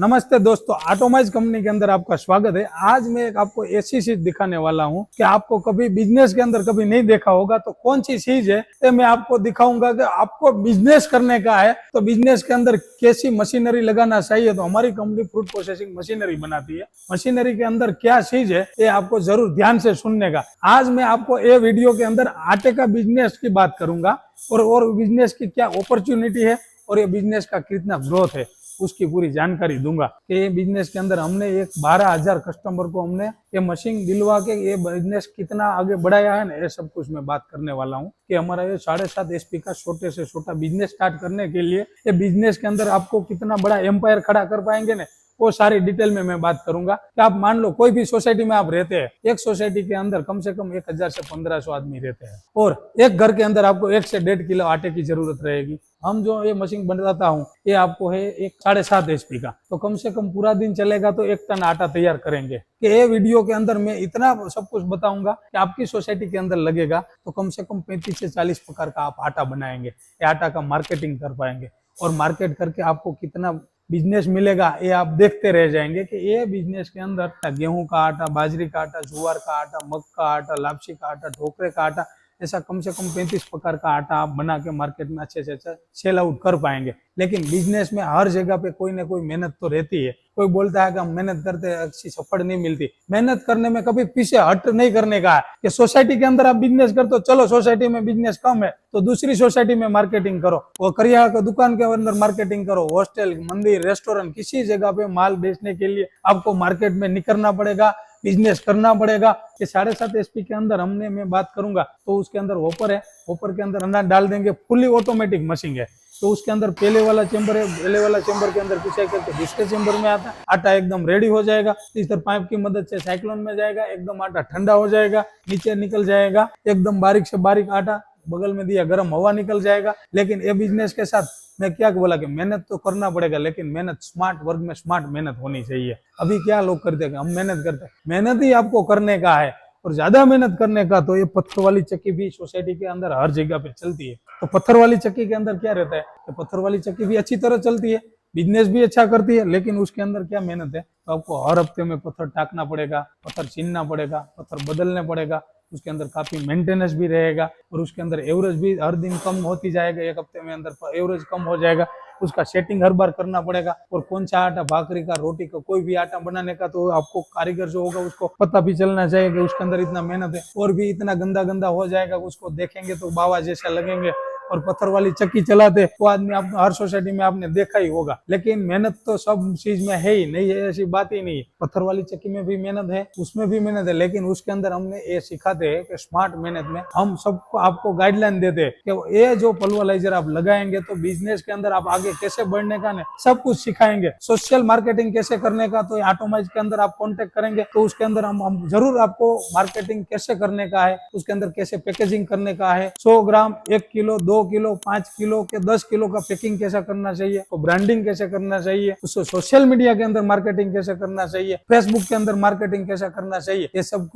नमस्ते दोस्तों, automised company के अंदर आपका स्वागत है। आज मैं एक आपको ऐसी चीज दिखाने वाला हूं कि आपको कभी बिजनेस के अंदर कभी नहीं देखा होगा। तो कौन सी चीज है ये मैं आपको दिखाऊंगा कि आपको बिजनेस करने का है तो बिजनेस के अंदर कैसी मशीनरी लगाना चाहिए। तो हमारी कंपनी फूड प्रोसेसिंग मशीनरी बनाती है। मशीनरी के अंदर क्या चीज है ये आपको जरूर ध्यान से सुनने का। आज मैं आपको ये वीडियो के अंदर आटे का बिजनेस की बात करूंगा और बिजनेस की क्या अपॉर्चुनिटी है और ये बिजनेस का कितना ग्रोथ है उसकी पूरी जानकारी दूंगा कि ये बिजनेस के अंदर हमने एक 12,000 कस्टमर को हमने ये मशीन दिलवा के ये बिजनेस कितना आगे बढ़ाया है ना, ये सब कुछ मैं बात करने वाला हूँ कि हमारा ये 7.5 HP का छोटे से छोटा बिजनेस स्टार्ट करने के लिए ये बिजनेस के अंदर आपको कितना बड़ा एम्पायर खड़ा कर पाएंगे ना, वो सारी डिटेल में मैं बात करूंगा। कि आप मान लो कोई भी सोसाइटी में आप रहते हैं, एक सोसाइटी के अंदर कम से कम 1000 से 1500 आदमी रहते हैं और एक घर के अंदर आपको 1 से 1.5 किलो आटे की जरूरत रहेगी। हम जो ये मशीन बनाता हूँ ये आपको है एक 7.5 HP का, तो कम से कम पूरा दिन चलेगा तो 1 टन आटा तैयार करेंगे। कि ये वीडियो के अंदर मैं इतना सब कुछ बताऊंगा कि आपकी सोसाइटी के अंदर लगेगा तो कम से कम 35 से 40 प्रकार का आप आटा बनाएंगे। ये आटा का मार्केटिंग कर पाएंगे और मार्केट करके आपको कितना बिजनेस मिलेगा ये आप देखते रह जाएंगे कि ये बिजनेस के अंदर गेहूं का आटा, बाजरी का आटा, ज्वार का आटा, मग का आटा, लापसी का आटा, ढोकरे का आटा, ऐसा कम से कम 35 प्रकार का आटा आप बना के मार्केट में अच्छे से अच्छा सेल आउट कर पाएंगे। लेकिन बिजनेस में हर जगह पे कोई ना कोई मेहनत तो रहती है। कोई बोलता है कि हम मेहनत करते हैं अच्छी सफल नहीं मिलती। मेहनत करने में कभी पीछे हट नहीं करने का है कि सोसाइटी के अंदर आप बिजनेस करते हो, चलो सोसाइटी में बिजनेस कम है तो दूसरी सोसाइटी में मार्केटिंग करो, वो करिया का दुकान के अंदर मार्केटिंग करो, हॉस्टल, मंदिर, रेस्टोरेंट, किसी जगह पे माल बेचने के लिए आपको मार्केट में निकलना पड़ेगा, बिजनेस करना पड़ेगा। ये 7.5 HP के अंदर हमने मैं बात करूंगा तो उसके अंदर होपर है, होपर के अंदर अनाज डाल देंगे, फुली ऑटोमेटिक मशीन है। तो उसके अंदर पहले वाला चेंबर है, पहले वाला चेंबर के अंदर पिसाई करके दूसरे चेंबर में आता है, आटा एकदम रेडी हो जाएगा। इस तरह पाइप की मदद से साइक्लोन में जाएगा, एकदम आटा ठंडा हो जाएगा, नीचे निकल जाएगा, एकदम बारीक से बारीक आटा, बगल में दिया गर्म हवा निकल जाएगा। लेकिन ये बिजनेस के साथ मैं क्या बोला कि मेहनत तो करना पड़ेगा, लेकिन मेहनत स्मार्ट वर्क में स्मार्ट मेहनत होनी चाहिए। अभी क्या लोग करते हैं, हम मेहनत करते हैं, मेहनत ही आपको करने का है और ज्यादा मेहनत करने का। तो ये पत्थर वाली चक्की भी सोसाइटी के अंदर हर जगह पे चलती है। तो पत्थर वाली चक्की के अंदर क्या रहता है कि पत्थर वाली चक्की भी अच्छी तरह चलती है, बिजनेस भी अच्छा करती है, लेकिन उसके अंदर क्या मेहनत है। तो आपको हर हफ्ते में पत्थर टाकना पड़ेगा, पत्थर छीनना पड़ेगा, पत्थर बदलने पड़ेगा, उसके अंदर काफी मेंटेनेंस भी रहेगा और उसके अंदर एवरेज भी हर दिन कम होती जाएगा। एक हफ्ते में अंदर एवरेज कम हो जाएगा, उसका सेटिंग हर बार करना पड़ेगा। और कौन सा आटा, भाकरी का, रोटी का, कोई भी आटा बनाने का तो आपको कारीगर जो होगा उसको पता भी चलना चाहिए कि उसके अंदर इतना मेहनत है। और भी इतना गंदा गंदा हो जाएगा, उसको देखेंगे तो बाबा जैसा लगेंगे। और पत्थर वाली चक्की चलाते वो आदमी आप हर सोसाइटी में आपने देखा ही होगा। लेकिन मेहनत तो सब चीज में है ही नहीं है, ऐसी बात ही नहीं है। पत्थर वाली चक्की में भी मेहनत है, उसमें भी मेहनत है, लेकिन उसके अंदर हमने ये सिखाते हैं कि स्मार्ट मेहनत में हम सबको आपको गाइडलाइन देते हैं कि ये जो पल्वराइजर आप लगाएंगे तो बिजनेस के अंदर आप आगे कैसे बढ़ने का ना सब कुछ सिखाएंगे। सोशल मार्केटिंग कैसे करने का तो ऑटोमाइज के अंदर आप कॉन्टेक्ट करेंगे तो उसके अंदर हम जरूर आपको मार्केटिंग कैसे करने का है, उसके अंदर कैसे पैकेजिंग करने का है, 100 ग्राम, 1 किलो, 2 किलो, 5 किलो के 10 किलो का पैकिंग कैसा करना चाहिए, तो ब्रांडिंग कैसे करना चाहिए, उसको सोशल मीडिया के अंदर मार्केटिंग कैसे करना चाहिए, फेसबुक के अंदर मार्केटिंग कैसा करना चाहिए, ये सब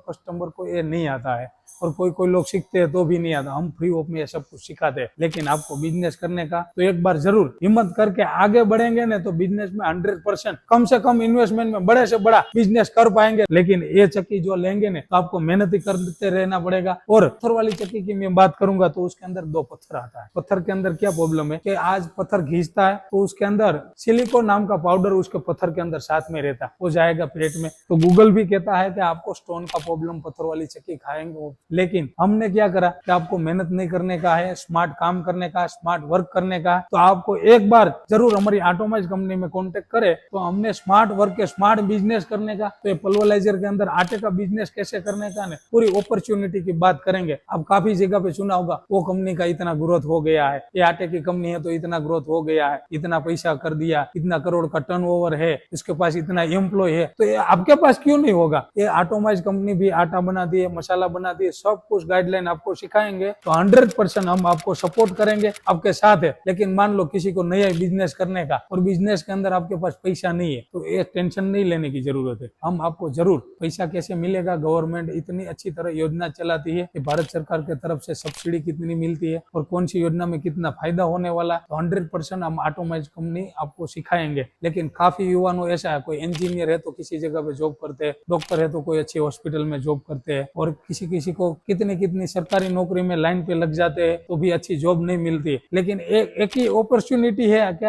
कस्टमर को ये नहीं आता है। और कोई लोग सीखते हैं तो भी नहीं आता। हम फ्री ऑफ में ये सब कुछ सिखाते हैं। लेकिन आपको बिजनेस करने का तो एक बार जरूर हिम्मत करके आगे बढ़ेंगे ना तो बिजनेस में 100% कम से कम इन्वेस्टमेंट में बड़े से बड़ा बिजनेस कर पाएंगे। लेकिन ये चक्की जो लेंगे ना तो आपको मेहनत ही करते रहना पड़ेगा। और पत्थर वाली चक्की की मैं बात करूंगा तो उसके अंदर 2 पत्थर आता है। पत्थर के अंदर क्या प्रॉब्लम है कि आज पत्थर घिसता है तो उसके अंदर सिलिकॉन नाम का पाउडर उसके पत्थर के अंदर साथ में रहता है, वो जाएगा पेट में। तो गूगल भी कहता है कि आपको स्टोन का प्रॉब्लम पत्थर वाली चक्की खाएंगे। लेकिन हमने क्या करा कि आपको मेहनत नहीं करने का है, स्मार्ट काम करने का, स्मार्ट वर्क करने का। तो आपको एक बार जरूर हमारी ऑटोमाइज कंपनी में कांटेक्ट करे तो हमने स्मार्ट वर्क के स्मार्ट बिजनेस करने का, तो ये पल्वराइजर के अंदर आटे का बिजनेस कैसे करने का ने पूरी अपॉर्चुनिटी की बात करेंगे। अब काफी जगह पे सुना होगा वो कंपनी का इतना ग्रोथ हो गया है, ये आटे की कंपनी है तो इतना ग्रोथ हो गया है, इतना पैसा कर दिया, इतना करोड़ का टर्नओवर है, इसके पास इतना एम्प्लॉय है। तो ये आपके पास क्यों नहीं होगा। ये ऑटोमाइज कंपनी भी आटा बनाती है, मसाला बनाती है, सब कुछ गाइडलाइन आपको सिखाएंगे। तो 100% हम आपको सपोर्ट करेंगे, आपके साथ है। लेकिन मान लो किसी को नया बिजनेस करने का और बिजनेस के अंदर आपके पास पैसा नहीं है, तो ये टेंशन नहीं लेने की जरूरत है। हम आपको जरूर पैसा कैसे मिलेगा, गवर्नमेंट इतनी अच्छी तरह योजना चलाती है कि भारत सरकार की तरफ से सब्सिडी कितनी मिलती है और कौन सी योजना में कितना फायदा होने वाला, तो 100% हम ऑटोमाइज कंपनी आपको सिखाएंगे। लेकिन काफी युवाओं ऐसा है, कोई इंजीनियर है तो किसी जगह पे जॉब करते हैं, डॉक्टर है तो कोई अच्छी हॉस्पिटल में जॉब करते हैं, और किसी किसी को कितनी सरकारी नौकरी में लाइन पे लग जाते हैं तो भी अच्छी जॉब नहीं मिलती। लेकिन एक ही अपॉर्चुनिटी है कि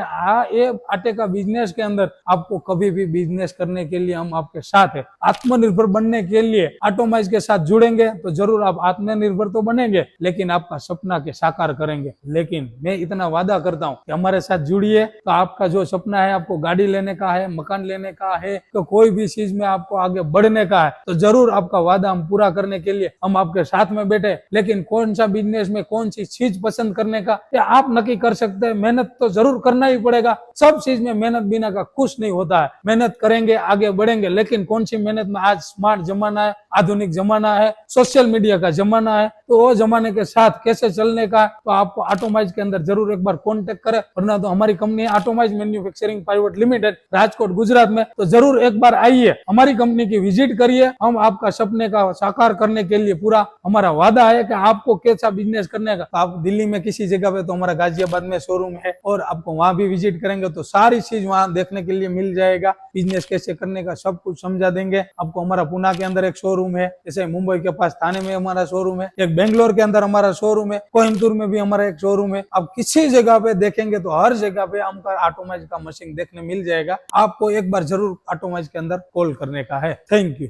ये आटे का बिजनेस के अंदर आपको कभी भी बिजनेस करने के लिए हम आपके साथ है। आत्मनिर्भर बनने के लिए ऑटोमाइज के साथ जुड़ेंगे तो जरूर आप आत्मनिर्भर तो बनेंगे, लेकिन आपका सपना के साकार करेंगे। लेकिन मैं इतना वादा करता हूँ कि हमारे साथ जुड़िए तो आपका जो सपना है, आपको गाड़ी लेने का है, मकान लेने का है, तो कोई भी चीज में आपको आगे बढ़ने का है, तो जरूर आपका वादा हम पूरा करने के लिए हम आपके साथ में बैठे। लेकिन कौन सा बिजनेस में कौन सी चीज पसंद करने का ये आप नक्की कर सकते हैं। मेहनत तो जरूर करना ही पड़ेगा, सब चीज में मेहनत बिना का कुछ नहीं होता है। मेहनत करेंगे आगे बढ़ेंगे, लेकिन कौन सी मेहनत में, आज स्मार्ट जमाना है, आधुनिक जमाना है, सोशल मीडिया का जमाना है, तो वो जमाने के साथ कैसे चलने का, तो आपको ऑटोमाइज के अंदर जरूर एक बार कॉन्टेक्ट करें। वरना तो हमारी company automised manufacturing private limited, Rajkot Gujarat में, तो जरूर एक बार आइए, हमारी कंपनी की विजिट करिए। हम आपका सपने का साकार करने के लिए पूरा हमारा वादा है कि आपको कैसा बिजनेस करने का। तो आप दिल्ली में किसी जगह पे तो हमारा गाजियाबाद में शोरूम है, और आपको वहां भी विजिट करेंगे तो सारी चीज वहां देखने के लिए मिल जाएगा। बिजनेस कैसे करने का सब कुछ समझा देंगे आपको। हमारा पुणे के अंदर एक शोरूम है, जैसे मुंबई के पास थाने में हमारा शोरूम है, एक बेंगलोर के अंदर हमारा शोरूम है, कोयम्बतूर में भी हमारा एक शोरूम है। आप किसी जगह पे देखेंगे तो हर जगह पे हमका ऑटोमाइज का मशीन देखने मिल जाएगा। आपको एक बार जरूर ऑटोमाइज के अंदर कॉल करने का है। Thank you.